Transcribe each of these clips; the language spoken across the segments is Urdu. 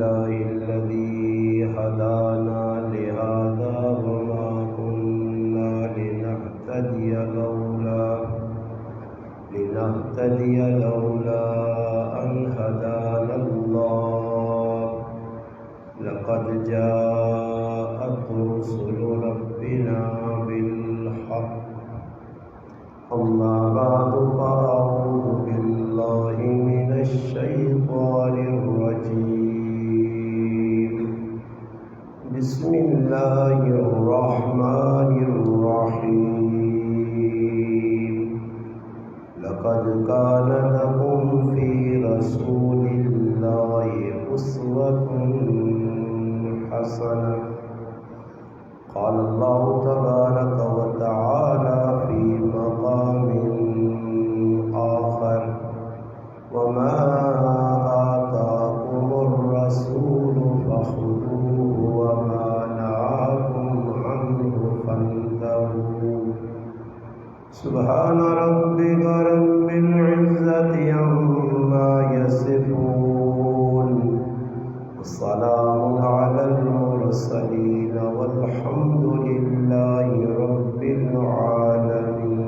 لله الذي هدانا لهذا وما كنا لنهتدي لولا أن هدانا الله لقد جاءت رسل ربنا بالحق أما بعد فأعوذ بالله من الشيطان الرجيم بسم الله الرحمن الرحيم لقد كان لكم في رسول الله أسوة حسنة قال الله تبارك وتعالى في مقام آخر وما آتاكم الرسول فخذوه وما نهاكم عنه فانتهوا سبحان ربك رب العزة عما يصفون والسلام على المرسلين والحمد لله رب العالمين.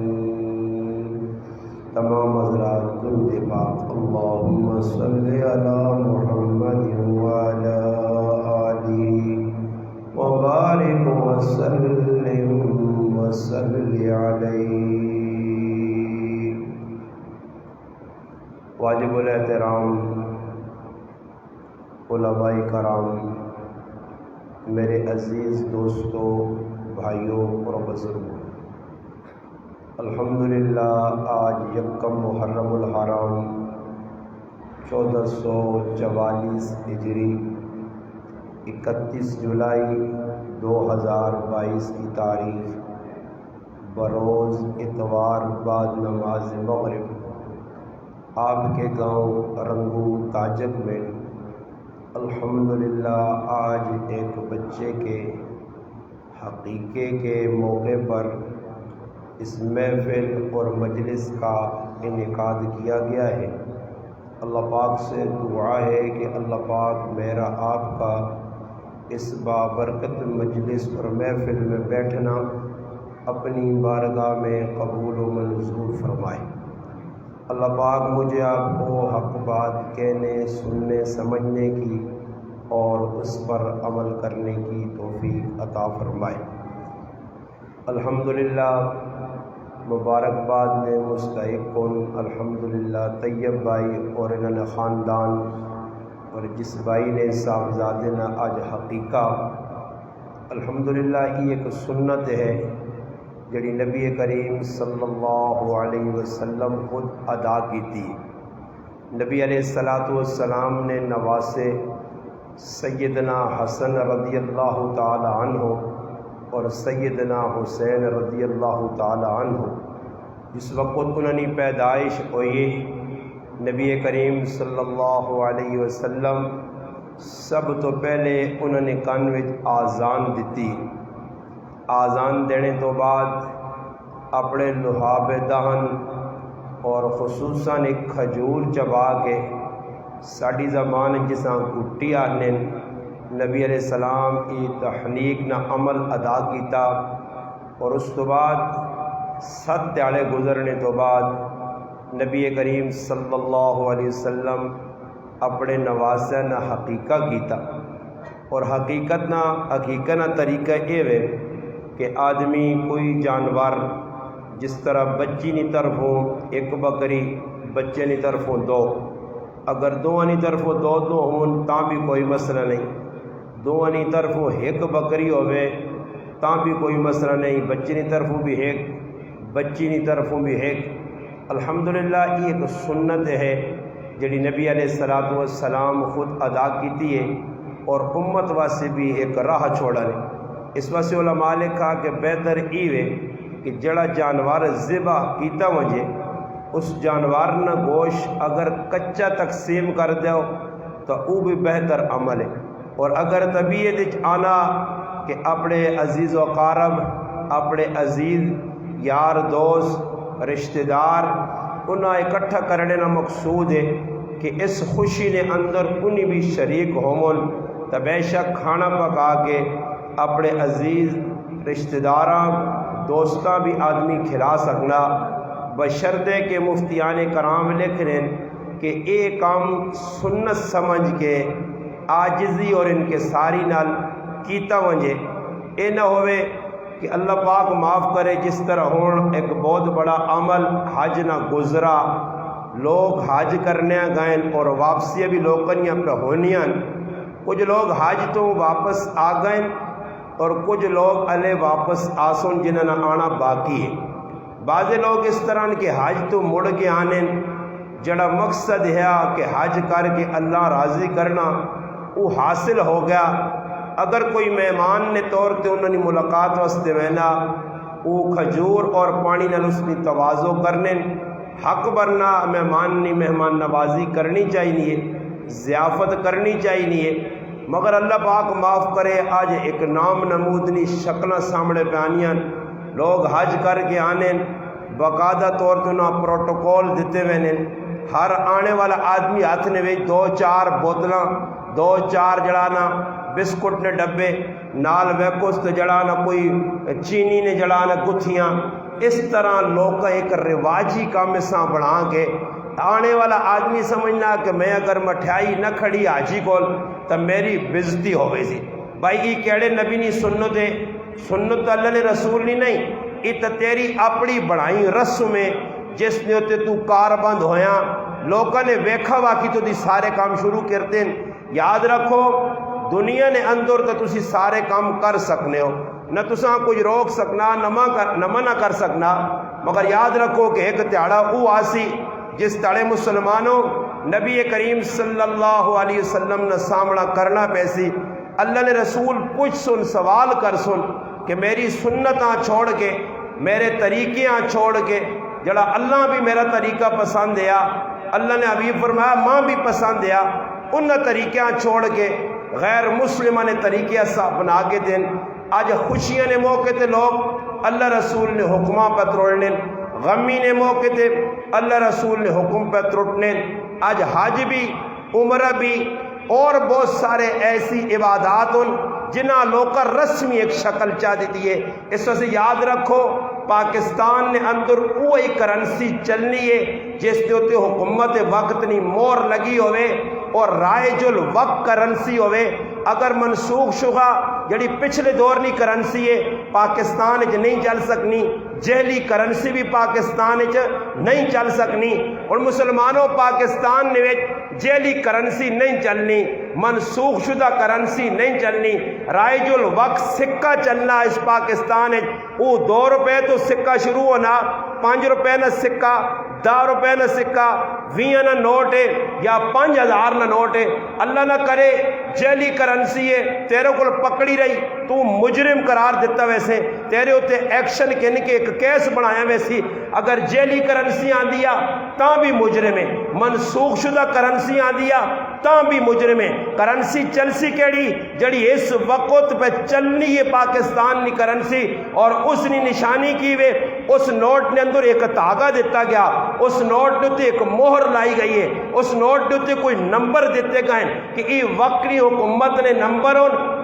تمام حضرات درود پاک اللہم صل علی محمد وعلی آلہ وبارک وسلم وصلی علیہ. واجب الاحترام علماء کرام، میرے عزیز دوستوں، بھائیوں اور بزرگوں، الحمدللہ آج یکم محرم الحرام 1444 ہجری 31 جولائی 2022 کی تاریخ بروز اتوار بعد نماز مغرب آپ کے گاؤں رنگو تاجک میں الحمدللہ آج ایک بچے کے حقیقے کے موقع پر اس محفل اور مجلس کا انعقاد کیا گیا ہے. اللہ پاک سے دعا ہے کہ اللہ پاک میرا آپ کا اس بابرکت مجلس اور محفل میں بیٹھنا اپنی بارگاہ میں قبول و منظور فرمائے. اللہ پاک مجھے آپ کو حق بات کہنے، سننے، سمجھنے کی اور اس پر عمل کرنے کی توفیق عطا فرمائے. الحمدللہ مبارکباد میں مستحق کن الحمدللہ طیب بھائی اور انہوں خاندان اور جس بھائی نے صاحبزادے نے آج حقیقہ الحمدللہ یہ ایک سنت ہے جڑی نبی کریم صلی اللہ علیہ وسلم خود ادا کی تھی. نبی علیہ السلام نے نواسے سیدنا حسن رضی اللہ تعالی عنہ اور سیدنا حسین رضی اللہ تعالی عنہ جس وقت انہوں نے پیدائش ہوئی نبی کریم صلی اللہ علیہ وسلم سب تو پہلے انہوں نے کان وچ آزان دیتی. آزان دینے تو بعد اپنے لحاب دہن اور خصوصاً ایک کھجور چبا کے ساڑی زبان جساں گھٹی آنے نبی علیہ السلام کی تحنیک نہ عمل ادا کیتا. اور اس تو بعد 7 دیہڑے گزرنے تو بعد نبی کریم صلی اللہ علیہ وسلم اپنے نواسے نہ حقیقہ کیتا. اور حقیقت نہ طریقہ یہ ہے کہ آدمی کوئی جانور جس طرح بچی نی طرفوں ایک بکری بچے نی طرفوں 2، اگر دونوں نی طرفوں 2 ہون تاں بھی کوئی مسئلہ نہیں، دونوں نی طرفوں ایک بکری ہوئے تاں بھی کوئی مسئلہ نہیں، بچی نی طرفوں بھی ایک بچی نی طرفوں بھی ایک. الحمدللہ یہ ایک سنت ہے جڑی نبی علیہ السلام خود ادا کیتی ہے اور امت واسطے بھی ایک راہ چھوڑا ہے. اس واسطے علماء نے کہا کہ بہتر یہ ہے کہ جڑا جانور ذبح کیتا وجے اس جانور نہ گوشت اگر کچا تقسیم کر دیو تو وہ بھی بہتر عمل ہے. اور اگر طبیعت آنا کہ اپنے عزیز و قارب اپنے عزیز یار دوست رشتہ دار انہیں اکٹھا کرنے کا مقصود ہے کہ اس خوشی نے اندر انہیں بھی شریک ہومن تو بے شک کھانا پکا کے اپنے عزیز رشتہ داراں دوستاں بھی آدمی کھلا سکنا، بشرطے کہ مفتیان کرام لکھ رہے ہیں کہ ایک کام سنت سمجھ کے عاجزی اور انکساری نال کیتا ونجے، اے نہ ہوئے کہ اللہ پاک معاف کرے جس طرح ہون ایک بہت بڑا عمل حج نہ گزرا، لوگ حج کرنے گئے اور واپسی بھی لوکنیاں پہ ہونیاں، کچھ لوگ حج تو واپس آ گئے اور کچھ لوگ الے واپس آسن جنہاں نہ آنا باقی ہے۔ بعض لوگ اس طرح کہ حج تو مڑ کے آنے جڑا مقصد ہے کہ حج کر کے اللہ راضی کرنا وہ حاصل ہو گیا۔ اگر کوئی مہمان نے طور تے انہوں نے ملاقات واسطے وینا وہ کھجور اور پانی نال اس کی توازو کرنے حق برنا مہمان نوازی کرنی چاہیے، ضیافت کرنی چاہیے، مگر اللہ پاک معاف کرے آج ایک نام نمودنی شکلیں سامنے پہ آنیاں، لوگ حج کر کے آنے باقاعدہ طور پہ انہاں پروٹوکول دیتے ہوئے، ہر آنے والا آدمی ہاتھ نے بھی 2-4 بوتلاں 2-4 جڑانا بسکٹ نے ڈبے نال ویکوست جڑانا کوئی چینی نے جڑانا گتھیاں، اس طرح لوگ ایک رواجی کام ساں بنا کے آنے والا آدمی سمجھنا کہ میں اگر مٹھائی نہ کھڑی حاجی کول تو میری بزتی ہوئے سی۔ بھائی یہ کیڑے نبی نہیں سنت ہے، سنت اللہ نے رسول نہیں، یہ تو تیری اپنی بڑھائی رسم ہے جس نے ہوتے تو کار بند ہویا، لوگوں نے ویکھا واقعی تو دی سارے کام شروع کرتے ہیں۔ یاد رکھو دنیا نے اندر تو تسی سارے کام کر سکنے ہو، نہ تساں کچھ روک سکنا نہ منع کر سکنا، مگر یاد رکھو کہ ایک تہاڑا او آسی جس تڑے مسلمانوں نبی کریم صلی اللہ علیہ وسلم نے سامنا کرنا پیسی، اللہ نے رسول پوچھ سن سوال کر سن کہ میری سنتاں چھوڑ کے میرے طریقیاں چھوڑ کے جڑا اللہ بھی میرا طریقہ پسند ہے، اللہ نے حبیب فرمایا ماں بھی پسند ہے، ان طریقیاں چھوڑ کے غیر مسلمہ نے طریقے سا بنا کے دیں۔ آج خوشیاں نے موقع تے لوگ اللہ رسول نے حکماں پہ تروڑنے، غمی نے موقع تے اللہ رسول نے حکم پہ تروڑنے، آج حج بھی عمرہ بھی اور بہت سارے ایسی عبادات جنہاں لوگ کا رسمی ایک شکل چاہ دیتی ہے۔ اس وجہ سے یاد رکھو پاکستان نے اندر وہی کرنسی چلنی ہے جس کے ہوتے حکومت وقت نہیں مور لگی ہوئے اور رائج الوقت کرنسی ہوئے، اگر منسوخ شگا جڑی پچھلے دور نہیں کرنسی ہے پاکستان نہیں چل سکنی، جہلی کرنسی بھی پاکستان نہیں چل سکنی، اور مسلمانوں پاکستان نے جہلی کرنسی نہیں چلنی، منسوخ شدہ کرنسی نہیں چلنی، رائج الوقت سکہ چلنا اس پاکستان وہ 2 روپے تو سکہ شروع ہونا، 5 روپے نہ سکہ، 10 روپے نہ سکہ، 20 نہ نوٹ ہے یا 5000 نہ نوٹ ہے، اللہ نہ کرے جیلی کرنسی ہے تیرے کو پکڑی رہی تو مجرم قرار دیتا، ویسے تیرے ہوتے ایکشن کہنے کے ایک کیس بنایا، ویسی اگر جیلی کرنسی آ دیا تاں بھی مجرم ہے، منسوخ شدہ کرنسی آ دیا تاں بھی مجرم ہے۔ کرنسی چلسی کیڑی جڑی اس وقت پہ چلنی ہے پاکستان کی کرنسی، اور اس نے نشانی کی وے اس نوٹ نے اندر ایک تاغا دیتا گیا، اس نوٹ نے ایک مہر لائی گئی ہے، اس نوٹ نے کوئی نمبر دیتے گئے کہ یہ وقتی حکومت نے نمبر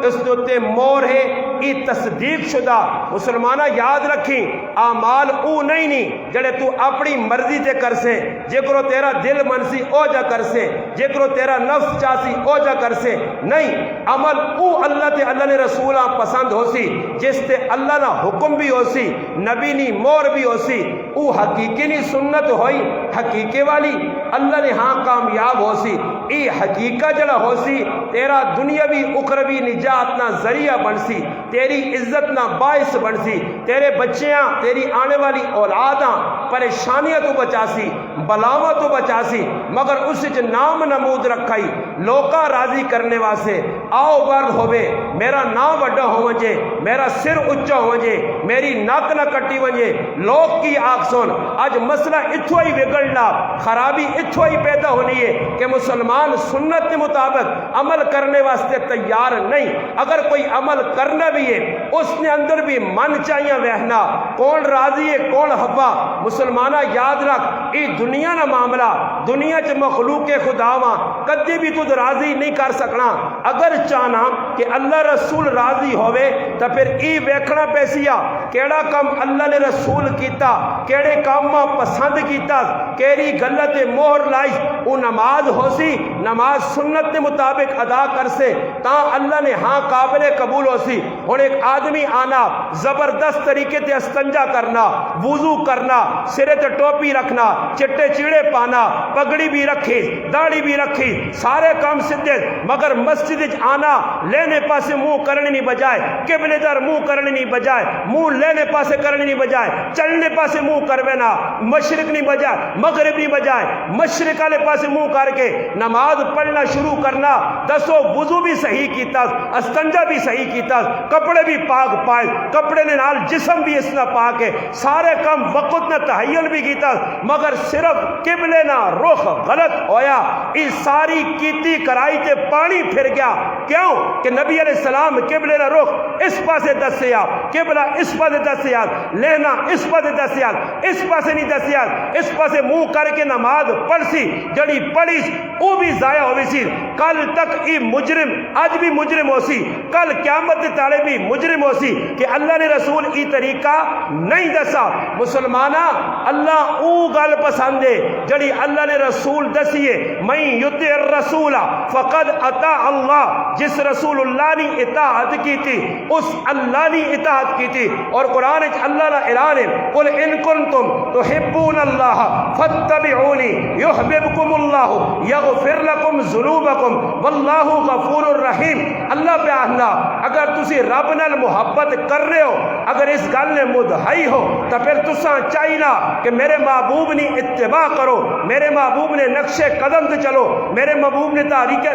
اس نے مہر ہے، یہ تصدیق شدہ۔ مسلمانہ یاد رکھیں اعمال او نہیں جڑے تو اپنی مرضی تے کر سے، جے کرو تیرا دل منسی او جا کر سے، جے کرو تیرا نفس چاسی او جا کر سے، نہیں عمل او اللہ تے اللہ نے رسولہ پسند ہو سی، جس تے اللہ نہ حکم بھی ہو سی، نبی نی مور بھی ہو سی، او حقیقی نی سنت ہوئی حقیقے والی، اللہ نے ہاں کامیاب ہو سی، ای حقیقہ جڑا ہو سی تیرا دنیاوی اخروی نجات نہ ذریعہ بن سی، تیری عزت نہ باعث بن سی، تیرے بچیاں تیری آنے والی اولاداں پریشانیاں تو بچا سی، بلاواں تو بچا سی، مگر اس نام نمود رکھائی لوکا راضی کرنے واسے، آؤ برد ہوئے، میرا نام وڈا ہو ونجے، میرا سر اچا ہو ونجے، میری ناک نہ کٹی ونجے، لوگ کی آگ سن۔ آج مسئلہ اتھو ہی بگڑنا، خرابی اتھو ہی پیدا ہونی ہے کہ مسلمان سنت کے مطابق عمل کرنے واسطے تیار نہیں۔ اگر کوئی عمل کرنا بھی ہے اس نے اندر بھی من چاہیے وہنا، کون راضی ہے کون ہوا۔ مسلمانہ یاد رکھ، یہ دنیا نہ معاملہ، دنیا چ مخلوق خدا واں کدی بھی تو راضی نہیں کر سکنا۔ اگر چاہنا کہ اللہ رسول راضی ہوئے تو پھر ای ویکھنا پیسیا کیڑا کام اللہ نے رسول کیتا، کیڑے کام پسند کیتا، کیڑی غلط مہر لائی، وہ نماز ہو سی، نماز سنت کے مطابق ادا کر سے تا اللہ نے ہاں قابل قبول ہو سی۔ اور ایک آدمی آنا زبردست طریقے سے استنجا کرنا، وضو کرنا، سرے تے ٹوپی رکھنا، چٹے چیڑے پانا، پگڑی بھی رکھی، داڑھی بھی رکھی، سارے کام سدھے، مگر مسجد آنا لینے پاسے منہ کرنے نہیں بجائے، قبلے در منہ کرنے نہیں بجائے، منہ لینے پاسے کرنے نہیں بجائے، چلنے پاسے منہ کروینا، مشرق نہیں بجائے مغرب نہیں بجائے، مشرق والے پاسے منہ کر کے نماز پڑھنا شروع کرنا۔ دسو وضو بھی صحیح کیتا، استنجا بھی صحیح کیتا، کپڑے بھی پاک پائے، کپڑے نے نال جسم بھی اس نہ پاک ہے، سارے کام وقت نہ تحیل بھی کیتا، مگر صرف قبلے نہ رخ غلط ہویا۔ اس ساری کیتی کرائی تے پانی پھر گیا، کیوں کہ نبی علیہ السلام قبلے نہ رخ اس پاسے دسیا، قبلہ اس پاسے دسیا، لینا اس پاسے دسیا، اس پاسے نہیں دسیا، اس پاسے منہ کر کے نماز پڑھ سی، جڑی پڑھی وہ بھی ضائع ہوئی سی۔ کل تک ای مجرم آج بھی مجرم ہو سی، کل قیامت تالے بھی مجرم ہو سی کہ اللہ نے رسول ای طریقہ نہیں دسا۔ مسلمانہ اللہ او گل پسند ہے جڑی اللہ نے رسول دسیے، من یطع الرسول فقد اطاع اللہ، جس رسول اللہ نے اطاعت کی تھی اس اللہ نے اطاعت کی تھی۔ اور قرآن اللہ کا اعلان ہے، قل ان کنتم تحبون اللہ فاتبعونی یحببکم اللہ یغفر لکم ذنوبکم واللہ غفور الرحیم۔ اللہ پہ آہنا اگر تسی رب نال محبت کر رہے ہو، اگر اس گل نے مدعی ہو تو پھر تساں چاہینا کہ میرے محبوب نے اتباع کرو، میرے محبوب نے نقش قدم تے چلو، میرے محبوب نے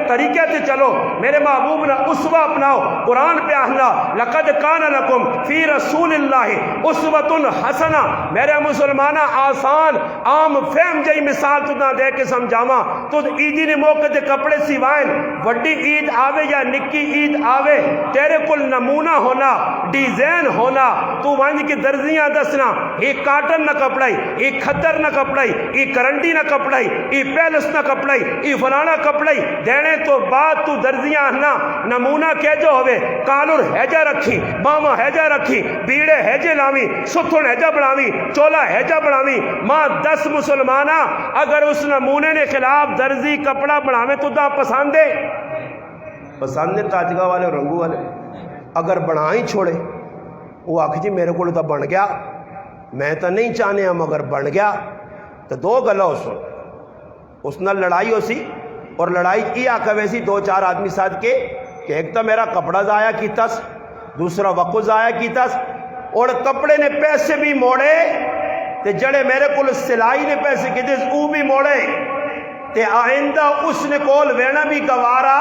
طریقے تے چلو، میرے محبوب نے اسوہ اپناؤ۔ قرآن پہ آہنا لقد کان لکم فی رسول اللہ اسوۃ حسنہ۔ میرے مسلمانہ آسان عام فہم جائی مثال تو نہ دے کے سمجھاواں، تو عیدی نے موقع تے کپڑے سیوائن، وڈی عید آوے یا نکی عید آوے، تیرے کل نمونہ ہونا، ڈیزائن ہونا، تو وانج کی درزیاں دسنا، ایک کاٹن نہ کپڑائی، ایک کھدر نہ کپڑائی، ایک کرنڈی نہ کپڑائی، ایک پیلس نہ کپڑائی، ایک فلانا کپڑائی دینے تو بعد تو درزیاں آنا نمونہ کہہ جو ہوئے، کالر ہیجہ رکھی، باما ہیجہ رکھی، بیڑے ہیجے لاوی، ستھن ہیجہ بڑھاوی، چولا ہیجہ بڑھاوی۔ ماں 10 مسلمانہ اگر اس نمونے نے خلاف درزی کپڑا بڑھاویں تو دا پسند ہے، پسند ہے تاجگاہ والے رنگو والے۔ اگر بڑھائیں چھوڑے وہ آکھ جی میرے کو تو بن گیا، میں تو نہیں چاہنے ہم اگر بن گیا تو دو گلا اس نہ لڑائی ہو سی، اور لڑائی کی آکھا ویسی 2-4 آدمی ساتھ کے کہ ایک تو میرا کپڑا ضائع کیتا، دوسرا وقت ضائع کیتا، اور کپڑے نے پیسے بھی موڑے تے جڑے میرے کو سلائی نے پیسے کیتے وہ بھی موڑے تے آئندہ اس نے کول وینا بھی گوارا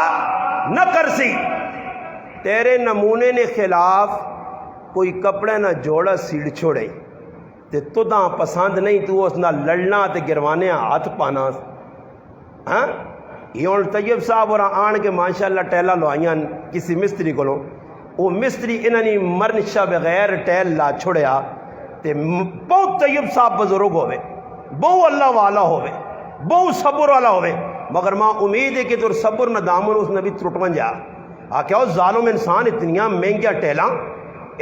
نہ کر سی۔ تیرے نمونے نے خلاف کوئی کپڑے نہ جوڑا سیڑ چھوڑے تے تو دا پسند نہیں، تو اس نہ لڑنا تے گروانے ہاتھ پانا۔ ہاں یہ اور طیب صاحب اور آن کے ماشاءاللہ ٹیلا لوائیاں کسی مستری کو لو، وہ مستری انہوں مرنشا بغیر ٹیل لا چھوڑیا تے بہت طیب صاحب بزرگ ہوئے، بہت اللہ والا ہوئے، بہت صبر والا ہوئے، مگر ماں امید ہے کہ تو صبر نہ دامن اس نے بھی ترٹون جا آکے او ظالم انسان اتنیاں مہنگیا ٹیلا،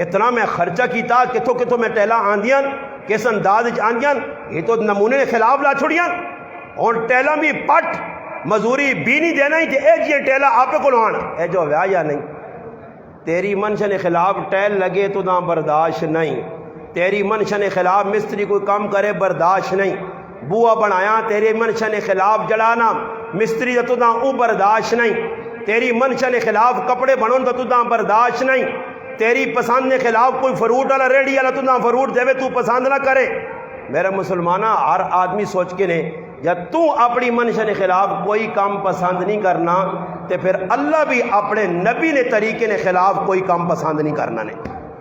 اتنا میں خرچہ کیتا کتوں میں ٹیلا آندیاں کس انداز آندیاں، یہ تو نمونے کے خلاف لا چھوڑیاں، اور ٹیلا بھی پٹ مزوری بھی نہیں دینا ہی کہ اے جی ٹیلا آپ کو لوان اے جو ویا یا نہیں۔ تیری منشن خلاف ٹیل لگے تو نہ برداشت نہیں، تیری منشن خلاف مستری کوئی کام کرے برداشت نہیں، بوا بنایا تیری منشن خلاف جڑانا مستری تو نہ او برداشت نہیں، تیری منشن خلاف کپڑے بنون تو نہ برداشت نہیں، تیری پسند کے خلاف کوئی فروٹ والا ریڈی والا تو نہ فروٹ دے تو پسند نہ کرے۔ میرے مسلمانہ ہر آدمی سوچ کے نے جب تو اپنی منشا کے خلاف کوئی کام پسند نہیں کرنا تے پھر اللہ بھی اپنے نبی نے طریقے نے خلاف کوئی کام پسند نہیں کرنا نے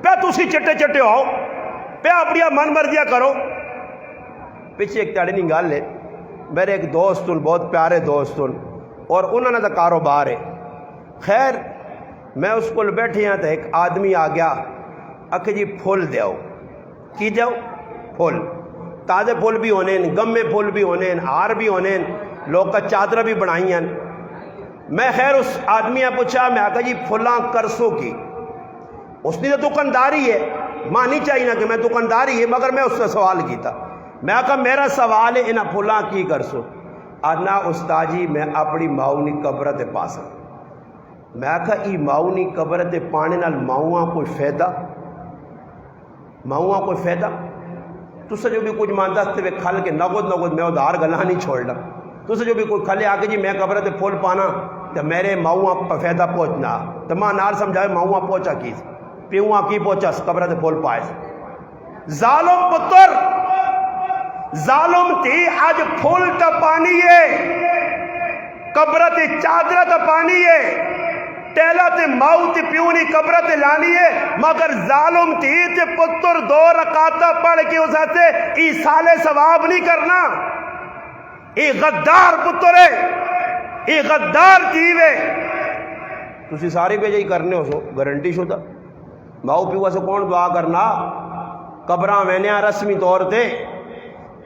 پہ تسی چٹے چٹے ہو پہ اپنی من مرضیاں کرو. پیچھے ایک تڑی نہیں گل ہے, میرے ایک دوست بہت پیارے دوست اور انہوں نے تو کاروبار ہے. خیر میں اس کو بیٹھے ہیں تو ایک آدمی آ گیا کہ جی پھول دیو کی دیو پھول تازے پھول بھی ہونے ہیں, گمے پھول بھی ہونے ہیں, ہار بھی ہونے ہیں, لوگ کا چادر بھی بنائی ہیں. میں خیر اس آدمی نے پوچھا, میں آکا جی پھلاں کرسو کی. اس نے تو دکانداری ہے, ماں نہیں چاہیے نا کہ میں دکانداری ہے, مگر میں اس سے سوال کیتا. میں آکا میرا سوال ہے انہاں پھلاں کی کرسو. آنا استاد جی میں اپنی ماؤنی قبر تے پاسا. میں آکا ای ماؤنی قبر تے پانے نال ماؤں کوئی فائدہ, ماؤں کوئی فائدہ. تُسے جو بھی کچھ مانتا تے کھل کے نگود میں ادھار گلا نہیں چھوڑنا. تُسے جو بھی کوئی کھلے آ کے جی میں قبر تے پھول پانا تو میرے ماؤں پر فائدہ پہنچنا تو ماں نال سمجھائے ماؤں پہنچا کی پیواں کی پہنچا قبر تے پھول پائے. ظالم پتر ظالم تھی آج پھول تا پانی ہے, قبر تے چادر تا پانی ہے, ٹیلا تے ماؤ تے پیونی قبر تے لانی ہے, مگر ظالم تھی تے پتر 2 رکعتاں پڑھ کے اس سے ای سالے ثواب نہیں کرنا. ای غدار پتر ہے, ای غدار تھی ہے. تسی سارے پہ جائی کرنے ہو سو گارنٹی شدہ ماؤ پیوا سے کون دعا کرنا. قبراں وینیا رسمی طور تے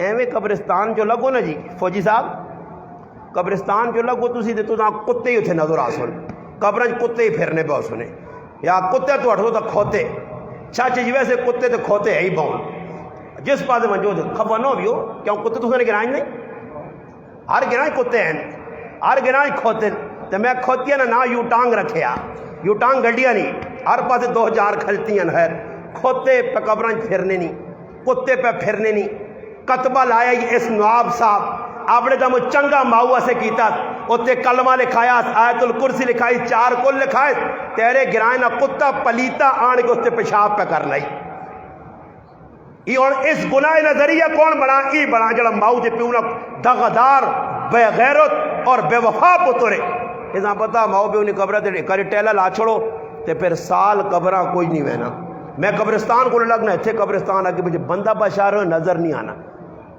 ایویں قبرستان جو لگو نا جی فوجی صاحب, قبرستان جو لگو تسی تے تو کتے ہی اتنے نظر آ سن, قبریں کتے ہی پھرنے پہ سنے یا کتے تو اٹھو تو کھوتے چاچے جی ویسے کتے تو کھوتے ہے ہی بہن. جس پاس موجود خفا نہ بھی ہو کیوں کتے تو نے گرائیں نہیں, ہر گرائیں کتے ہیں, ہر گرائیں کھوتے. تو میں کھوتیاں نا یو ٹانگ رکھیا, یو ٹانگ گڈیاں نہیں, ہر پاس 2000 کھلتی ہیں. خیر کھوتے پہ قبریں پھرنے نہیں, کتے پہ پھرنے نہیں. کتبہ لایا اس نواب صاحب آپ نے دم چنگا ماؤں سے کیتا, اتنے کلمہ لکھایا, آیت الکرسی لکھائی, 4 کل لکھائے. تیرے گرائیں نہ کتا پلیتا آن کے اس پیشاب پہ کر لائی. اس گناہ نظریہ کون بنا؟ ای بنا جڑا ماؤں سے پیونا دغدار بے غیرت اور بے وفا پترے. اس پتا ماؤ پیونی قبر تے کری ٹیلا لا چھوڑو تے پھر سال قبراں کوئی نہیں وینا. میں قبرستان کو لگنا اتنے قبرستان آگے مجھے بندہ بشار ہو نظر نہیں آنا.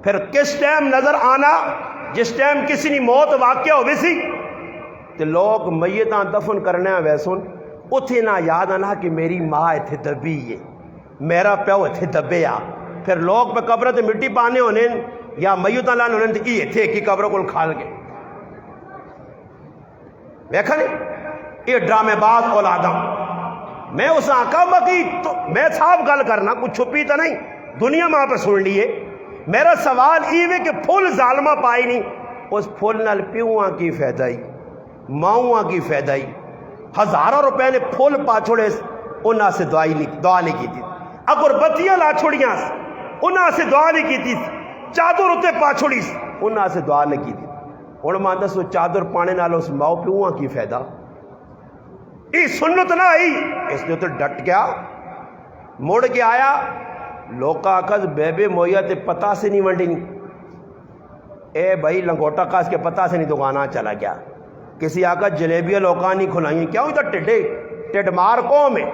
پھر کس ٹائم نظر آنا؟ جس ٹائم کسی نے موت واقع ہو سی تے لوگ میتاں دفن کرنے ویسن اتھے نہ یاد آنا کہ میری ماں اتھے دبی ہے, میرا پیو اتھے دبے آ. پھر لوگ پہ قبر تے مٹی پانے ہونے یا میتاں لانے ہونے تے ای اتھے کی قبر کو کھال گئے. دیکھا نہیں یہ ڈرامے باز اولاداں. میں اس آقا مکی تو میں صاف گل کرنا کچھ چھپی تو نہیں, دنیا ماں پہ سن لیے. میرا سوال یہ کہ پھول ظالمہ پائی نہیں, اس پھول نال پیواں کی فائدہ ہی, ماؤں کی فائدہ ہی. ہزاروں روپے نے پھول پا چھوڑے انہاں سے دعا نہیں کی تھی. اگر بتیاں لا چھوڑیاں انہاں سے دعا نہیں کی تھی. چادر اتنے پا چھوڑی انہاں سے دعا نہیں کی تھی. ہوں مان دسو چادر پانے نال اس ماؤ پیواں کی فائدہ؟ یہ سنت نہ آئی, اس نے تو ڈٹ گیا, مڑ کے آیا. لوکا آکھز بے بے مویا تے پتا سے نہیں ونڈی نہیں. اے بھائی لنگوٹا کاس کے پتا سے نہیں دکانہ چلا گیا. کسی آکھا جلیبیاں لوکاں نہیں کھلائیں, کیوں تو ٹڈے ٹڈ مار قوم ہے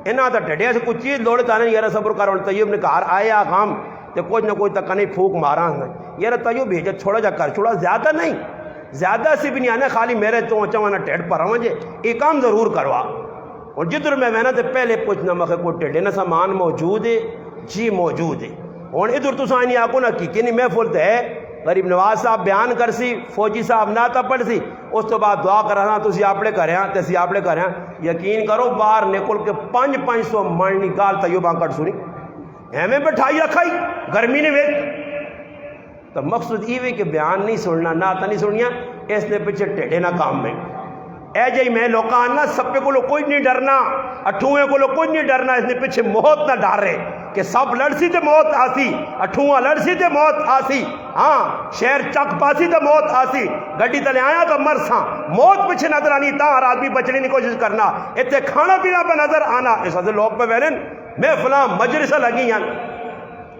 انہاں تو ٹڈیا سے کچھ چیز لوڑے تانے. یار صبر کرو, طیب نے کہا آئے آغام تے کچھ نہ کچھ تک نہیں پھوک مارا. یار طیب بھیجے چھوڑا جا کر چھوڑا, زیادہ نہیں, زیادہ سے بھی نہیں آنے, خالی میرے تو چوانا ٹیڈ پر آؤں جے یہ کام ضرور کروا. اور جدھر میں محنت تے پہلے پوچھنا مکھے کو ٹیڈے نہ سامان موجود ہے جی موجود ہے. اور ادھر تو سانی آکو نہ کی نہیں محفل تے ہے. غریب نواز صاحب بیان کر سی, فوجی صاحب نہ تا پڑھ سی, اس تو بعد دعا کرنا تسی اپنے کریں تے سی اپنے کریں. یقین کرو باہر نکل کے 500 منی گال تیوباں کٹ سنی ایویں بٹھائی رکھائی گرمی نے ویچ. تو مقصد یہ کہ بیان نہیں سننا نہ تا نہیں سنیا, اس نے پیچھے ٹیڈے نہ کام میں اے جائی میں لوکاں آنا سپے کو کوئی نہیں ڈرنا, اٹھوئے کو کوئی نہیں ڈرنا. اس نے پیچھے موت نہ ڈر رہے کہ سب لڑسی تے موت آسی, اٹھواں لڑسی تے موت آسی, ہاں شہر چک پاسی تے موت آسی, گڈی تلے آیا تو مرساں موت پیچھے نظر آنی. تاں آدمی بچنے کی کوشش کرنا, اتنے کھانا پینا پہ نظر آنا. اس وجہ لوگ پہ بہن میں فلاں مجلس لگی ہیں.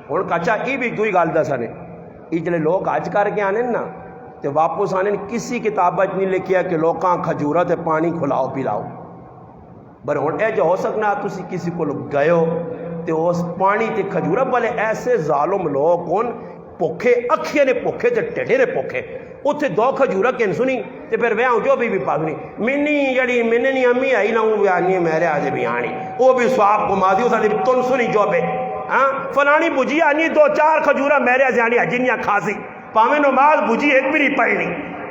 ہوں کچا یہ بھی دوئی گال دسا نے, یہ جلے لوگ آج کر کے آنے نا تو واپس آنے کسی کتاب نہیں لکھیا کہ لوکاں کھجورا تے پانی کھلاؤ پلاؤ، پر ہوں اے جو ہو سکنا تسی کسی کو گئے ہو تو اس پانی تے کھجورا، بلے ایسے ظالم لوگ کون پوکھے اکھیے نے پوکھے تے ٹیڑے نے پوکھے اتھے دو کھجورا کن سنی تے پھر ویاں جو بھی پاسنی منی جڑی منی نہیں امی آئی نہ وہ آنی میرے آج بھی آنی وہ بھی سواب گما دی ساری تن سنی جو بے ہاں فلانی بجی آنی دو چار کھجورا میرے آج آنی جنیاں کھاسی پاویں نماز بجی ایک بھی نہیں پڑھنی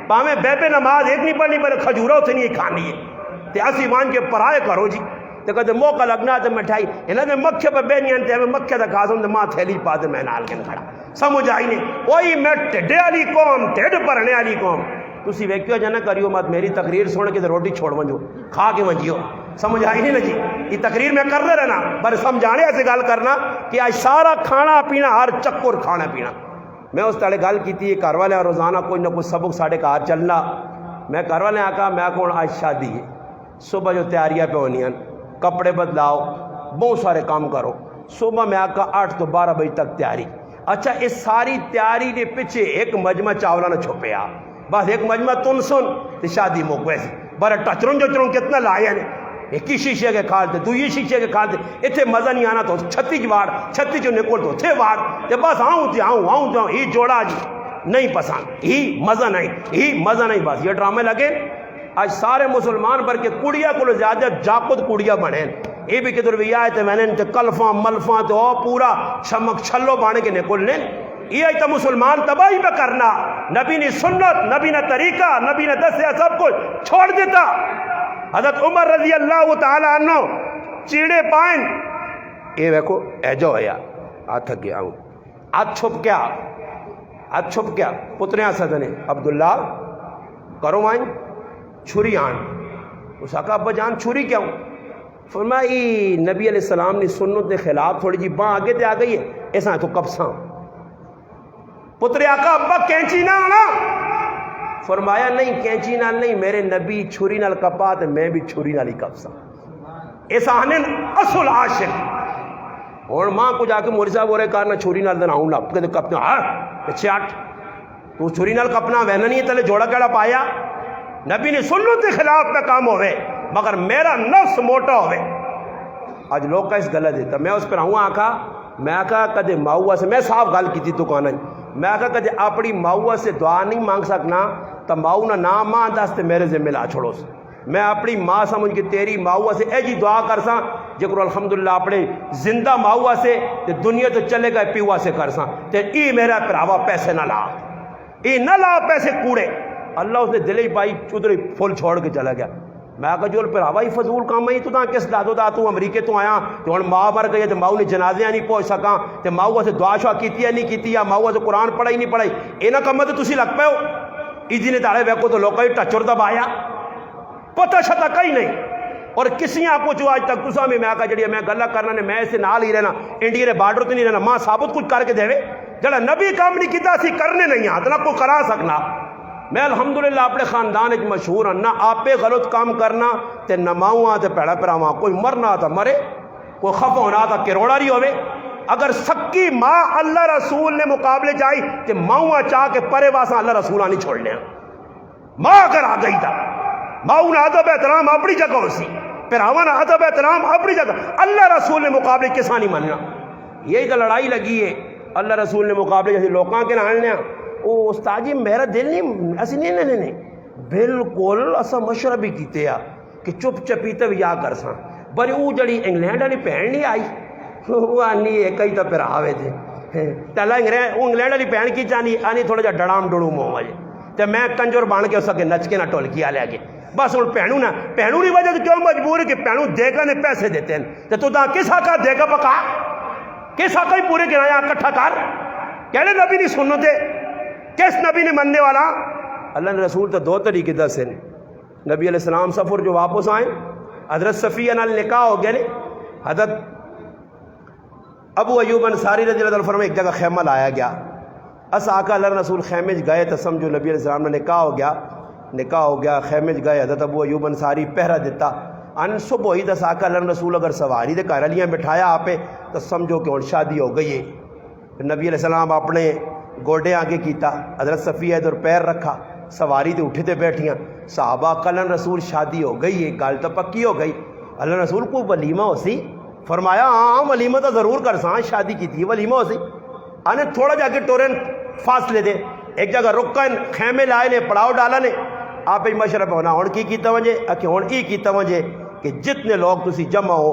پاویں بے نماز ایک نہیں پڑھنی پر کھجورا اتنے نہیں کھانی ہے تے اسی مان کے پرائے کرو جی تے کہتے موقع لگنا تے مٹھائی انہاں دے مکھے پہ بے نہیں تے ہمیں مکھے دا کھاسوں تے ماں تھیلی پا تے میں نال کے کھڑا سمجھ آئی نہیں وہی میں ٹھڈے والی قوم ٹھڈ بھرنے والی قوم تسی ویکھیو جا نہ کریو مت میری تقریر سن کے تے روٹی چھوڑ ونجو کھا کے ونجیو سمجھ آئی نہیں نا جی یہ تقریر میں کرتے رہنا پر سمجھانے ایسے گل کرنا کہ آج سارا کھانا پینا ہر چکر کھانا پینا میں اس تڑے گل کی گھر والے روزانہ کوئی نہ کوئی سبق ساڑھے گھر چلنا میں گھر والے آکا میں کون آج شادی ہے صبح جو تیاریاں پہ ہونی ہیں کپڑے بدلاؤ بہت سارے کام کرو صبح میں آکا 8 تو 12 بجے تک تیاری اچھا اس ساری تیاری کے پیچھے ایک مجمع چاولا نہ چھپے آ بس ایک مجمع تن سن تو شادی موک ویسی بارہ ٹچروں جو کتنا لائے ہیں ایک ہی شیشے کے کھالتے دوئی شیشے کے کھالتے اتنے مزہ نہیں آنا تو 36 وار 36 جو نکل تو تھے وار تے بس آؤں ہی جوڑا جی نہیں پسند ہی مزہ نہیں بس یہ ڈرامے لگے آج سارے مسلمان بھر کے کڑیا کو زیادہ جاپت کڑیا بنے یہ بھی کدھر بھی آئے تھے میں نے کلفاں ملفاں تو پورا چمک چھلو بانے کے نکل لیں یہ تو مسلمان تباہی پہ کرنا نبی نے سنت نبی نے طریقہ نبی نے دسیا سب کچھ چھوڑ دیتا حضرت عمر رضی اللہ تعالیٰ عنہ چیڑے پائیں یہ دیکھو ایجو ہے آ تھک گیا ہوں آج چھپ کیا پتریاں سدنے عبداللہ کرو مائیں چھری آن اس آقا ابا جان چھری کیا ہوں فرمائی نبی علیہ السلام نے سنت کے خلاف تھوڑی جی باں آگے تے آ گئی ہے ایسا تو کبساں پتر آقا ابا کینچی نہ آنا فرمایا نہیں کینچی نال نہیں میرے نبی چھری نال کپا تے میں بھی چھری نال ہی کپساں ایسا آنن اصل عاشق اور ماں کو جا کے موري صاحب ہو رہے کارنا چھری نال دن آؤں لپ کے کپنا اچھے آٹھ تو چھری نال کپنا وہنا نہیں ہے تلے جوڑا کیڑا پایا نبی نے سنت کے خلاف پہ کام ہوئے مگر میرا نفس موٹا ہوئے آج لوگ کا اس غلط دیتا میں اس پر آؤں آکھا میں آکھا کدے ماؤہ سے میں صاف گل کی تھی تو کانا میں آکھا کدے اپنی ماؤہ سے دعا نہیں مانگ سکنا تو ماؤں نہ نام ماں دستے میرے ذمہ لا چھوڑو سے میں اپنی ماں سمجھ کے تیری ماؤہ سے اے جی دعا کرساں جکر الحمدللہ اپنے زندہ ماؤہ سے دنیا تو چلے گئے پیوہ سے کرساں تے ای میرا پراوا پیسے نہ لا ای نہ لا پیسے کوڑے اللہ اس نے دلے ہی پائی چودھری پھول چھوڑ کے چلا گیا میں کہا جو پھر ہوائی فضول کام ہے تو تاں کس دادو دا تو امریکے تو آیا تو ہن ماں مر گئی تے ماؤ نے جنازیاں نہیں پہنچ سکاں تے ماؤ سے دعا شوا کیتی ہے نہیں کیتی یا ماؤ سے قرآن پڑھائی نہیں پڑھائی انہاں کماں تے تسی لگ پئے ہو ایجی نے تاڑے ویکو تو لوکاں ٹچر دبایا پتہ شتا کہیں نہیں اور کسی آپ کو جو آج تک تساں میں کہا جڑی میں گلا کرنا نے میں سے نال ہی رہنا انڈیا نے بارڈر تے نہیں رہنا ماں ثابت کچھ کر کے دے جڑا نبی کام نہیں کیتا سی کرنے نہیں آتا نہ کو کرا سکنا میں الحمدللہ اپنے خاندان ایک مشہور ہوں نہ آپ پہ غلط کام کرنا تے نماؤں آتے پیڑا پراواں کوئی مرنا آتا مرے کوئی خفا ہونا آتا کروڑا رہی ہوئے اگر سکی ماں اللہ رسول نے مقابلے جائی تے ماؤں چاہ کے پرے واسا اللہ رسول نہیں چھوڑنے ماں اگر آ گئی تھا ماؤں نے ادب احترام اپنی جگہ ہو سی پراواں نے ادب احترام اپنی جگہ اللہ رسول نے مقابلے کسا نہیں مننا یہی تو لڑائی لگی ہے اللہ رسول نے مقابلے جیسے لوکاں کے نہ او استاد جی میرا دل نہیں اسی نہیں بالکل اسا مشورہ بھی کیتے آ کہ چپ چپیتے بھی یا کرساں بری او جڑی انگلینڈ والی بہن نہیں آئی وہ آنی ایک ہی تو پھر آوے تھے تلا انگلینڈ والی بہن کی چاہنی آنی تھوڑا جا ڈڑام ڈڑوں مو وجہ تے میں کنجور بان کے اس کے نچ کے نہ ٹولکی آ لے گے بس ہوں پہنوں کی وجہ سے کیوں مجبور ہے کہ پہنوں دے گا نے پیسے دیتے ہیں تو تا کس حقا دے گا پکا کس حقا ہی پورے گرایا کٹھا کر کہنے نبی نہیں سنتے کس نبی نے مننے والا اللہ نے رسول تو 2 طریقے دس ہیں نبی علیہ السلام سفر جو واپس آئیں حضرت صفیہ نال نکاح ہو گیا حضرت ابو ایوب انصاری رضی اللہ عنہ فرمائے ایک جگہ خیمہ لایا گیا اس آقا اللہ رسول خیمے گئے تو سمجھو نبی علیہ السلام نے نکاح ہو گیا خیمے گئے حضرت ابو ایوب انصاری پہرا دیتا ان صبح ہی دس آقا اللہ رسول اگر سواری دے گھر والیاں بٹھایا آپ تو سمجھو کہ اور شادی ہو گئی ہے نبی علیہ السلام اپنے گوڈے آگے کیتا، حضرت صفیہ ادھر پیر رکھا، سواری تے اٹھے تے بیٹھیاں، صحابہ کلن رسول شادی ہو گئی، ایک گل تو پکی ہو گئی، اللہ رسول کو ولیمہ ہو سی؟ فرمایا ہاں ولیمہ تو ضرور کر ساں، شادی کی تھی ولیمہ ہو سی۔ آنے تھوڑا جا کے ٹورن فاصلے دے ایک جگہ رکن خیمے لائے نے پڑاؤ ڈالا نے، آپ ہی مشرف ہونا ہوں کی کیتا وجے کہ ہوں ای کیتا وجے کہ جتنے لوگ تسی جمع ہو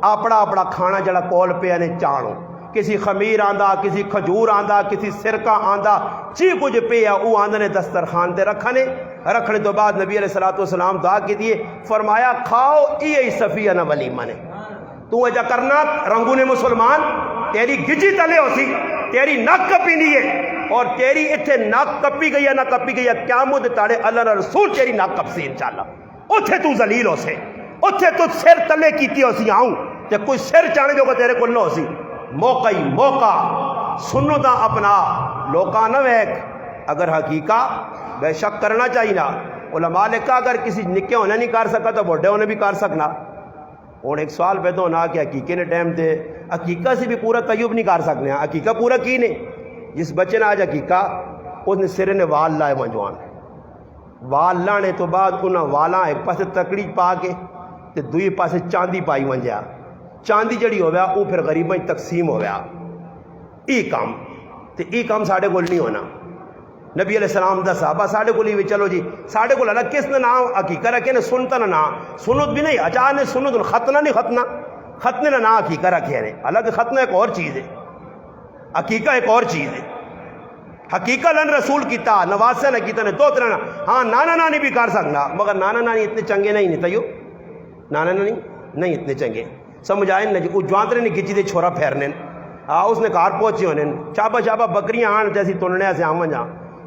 اپنا اپنا کھانا جڑا کول پہ نے چاڑو، کسی خمیر آندا، کسی کھجور آندا، کسی سرکہ آندا، چی کچھ پہ او آندہ نے دسترخوان تے رکھنے تو بعد نبی علیہ السلام دعا کی دیے، فرمایا کھاؤ ای صفیہ نہ ولیمہ نے، تو اجا کرنا رنگون مسلمان تیری گجی تلے ہو سی، تیری نک کپی نہیں ہے، اور تیری اتھے نک کپی گئی ہے نہ کپی گئی ہے، قیامت تاڑے اللہ نے رسول تیری نک کپ سی انشاءاللہ، اتھے تو ذلیل ہو سے، اتھے تو سر تلے کیتی ہو سی آؤں تے کوئی سر چانے جو کہ تیرے کو نہ ہو سی۔ موقع ہی موقع سنو دا اپنا لوکا نہ ویک، اگر حقیقہ بے شک کرنا چاہیے نا، علماء نے کہا اگر کسی نکے ہونے نہیں کر سکا تو بڑھے ہونے بھی کر سکنا۔ اور ایک سوال پیدا ہونا کہ عقیقے نے ٹائم تے عقیقہ سے بھی پورا طیب نہیں کر سکنے، عقیقہ پورا کی نہیں، جس بچے نے آج عقیقہ اس نے سرے نے وال لائے منجوان، وال لانے تو بعد انہاں والاں ایک پاسے تکڑی پا کے تے دوئی پاسے چاندی پائی منجیا، چاندی جڑی ہویا وہ پھر غریباں تقسیم ہویا، ای کام ساڑھے کول نہیں ہونا۔ نبی علیہ السلام دا صحابہ ساڑھے کو لیے چلو جی ساڑھے کو اللہ کس نے نام عقیقہ رکھے نے سنتا نہ سنت بھی نہیں، اچھا نے سنت ختنہ نہیں ختنے نہ عقیقہ رکھے نے، اللہ ختنہ ایک اور چیز ہے، عقیقہ ایک اور چیز ہے۔ حقیقہ لن رسول کیتا، نواسے نے کیتا نے دو ترنا، ہاں نانا نانی بھی کر سکنا، مگر نانا نانی اتنے چنگے نہیں تیو، نانا نانی نہیں اتنے چنگے، سمجھ آئے نا جی وہ جوانترے نہیں کھچی دے چھوڑا پھیرنے، اس نے کار پہنچے ہونے، چابا بکریاں آن جیسی تننے سے آمن جا،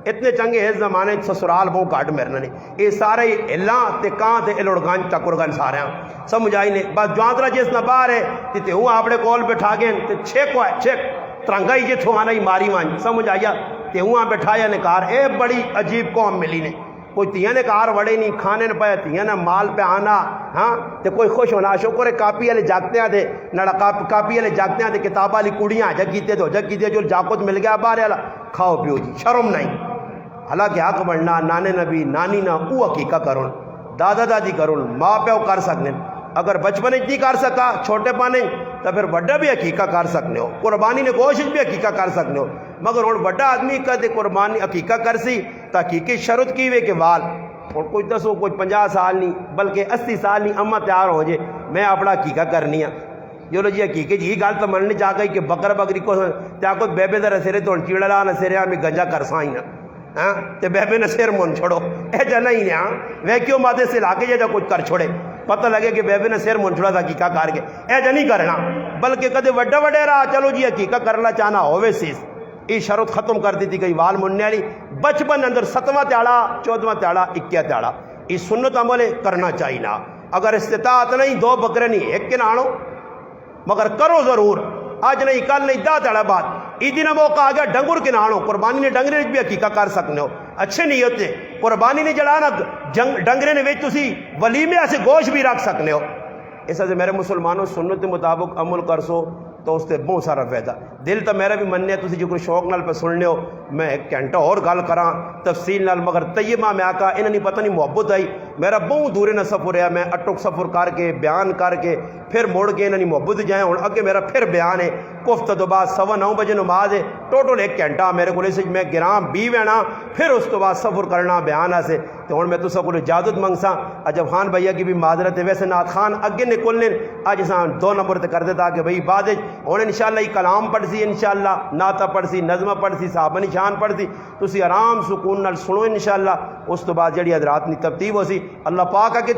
اتنے چنگے اس زمانے سسرال بہو کاٹ مرنے نے، یہ سارے اللہ تے کان تے الڑگان ٹکرگان سارے ہیں، سمجھ آئی نے، بس جوانترہ جس نہ باہر ہے تے ہوں آپ نے کول بٹھا گئے تے چھیک کو ہے چھیک ترنگا ہی جتھو آنا ہی ماری مان، سمجھ آیا تے ہوں آپ بٹھایا نے کار، اے بڑی عجیب قوم ملی نے، کوئی تیاں نے کار وڑے نہیں کھانے نے پایا، تیاں نے مال پہ آنا، ہاں تے کوئی خوش ہونا، شکر ہے کاپی والے جاگتے ہیں دے نڑا کاپی والے جاگتے ہیں دے کتاب والی کڑیاں جگ کیتے جو جاکت مل گیا باہر والا کھاؤ پیو جی شرم نہیں، حالانکہ حق بڑھنا نانے نبی نانی نہ او عقیقہ کرن، دادا دادی کرن، ماں پیو کر سکنے، اگر بچپن نہیں کر سکا چھوٹے پانے تو پھر بڑا بھی عقیقہ کر سکنے ہو، قربانی نے کوشش بھی عقیقہ کر سکنے ہو، مگر ہوں بڑا آدمی کدے قربانی عقیقہ کر سی تو حقیقی شرط کی وے کہ وال اور کوئی دسو کوئی 50 سال نہیں بلکہ 80 سال نہیں اما تیار ہو جائے میں اپنا عقیقہ کرنی ہے، جو لو جی حقیقی جی گل تو مننی چاہ گئی کہ بکر بکری کو تیا کو بے در سرے تو چیڑا لا نہ سرے ہمیں گنجا کر سائیں نا، ہاں تے بے نہ سر من چھوڑو اے جا نہیں نے، ہاں وہ کیوں مادے سے لا کے جا کچھ کر چھوڑے، پتہ لگے کہ بے نے سر من چھوڑا تھا عقیقہ کر کے، اے جا نہیں کرنا، بلکہ کدے وڈا وڈیرا چلو جی عقیقہ کرنا چاہنا ہوئے سیس، یہ شرط ختم کر دی تھی گئی وال مننے والی، بچپن اندر 7واں تیاڑا 14واں تیاڑا 21 تیاڑا یہ سنت عمل کرنا چاہیے نا، اگر استطاعت نہیں 2 بکرے نہیں ایک کے نانو، مگر کرو ضرور، آج نہیں کل نہیں 10 تیاڑا بعد عیدی نہ موقع آ گیا ڈنگر کے نانو، قربانی نے ڈنگرے بھی عقیقہ کر سکنے ہو، اچھے نہیں ہوتے قربانی نے جڑا نا ڈنگرے نے ویچ تسی ولیمے ایسے گوشت بھی رکھ سکنے ہو، ایسا سے میرے مسلمانوں سنت مطابق عمل کر سو تو اس سے بہت سارا فائدہ، دل تو میرا بھی مننے تسی جو کوئی شوق نال پہ سننے ہو، میں ایک گھنٹہ اور گل کراں تفصیل نال، مگر طیبہ میں آقا انہیں نہیں پتہ نہیں محبت آئی، میرا بہت دورے نہ سفر ہے، میں اٹک سفر کر کے بیان کر کے پھر موڑ کے انہیں محبت جائیں، اور اگے میرا پھر بیان ہے، کفت تو بعد 9:15 بجے نماز ہے، ٹوٹل 1 گھنٹہ میرے کو سے میں گرام بھی وینا پھر اس تو بعد سفر کرنا بیان سے، تو ہوں میں تو سب کو اجازت منگساں، اجب خان بھیا کی بھی معذرت ہے، ویسے نعت خان اگے نکلنے اج اساں 2 نمبر تے کر دیتا کہ بھئی بعد ہوں انشاءاللہ یہ کلام پڑھ سی، انشاءاللہ نعتہ پڑھ سی، نظمہ پڑھ سی، صحابہ نشان پڑھ سی، تسی آرام سکون نال سنو انشاءاللہ، اس تو بعد جڑی حضرات نی ترتیب ہو سی، اللہ پاک ہے کہ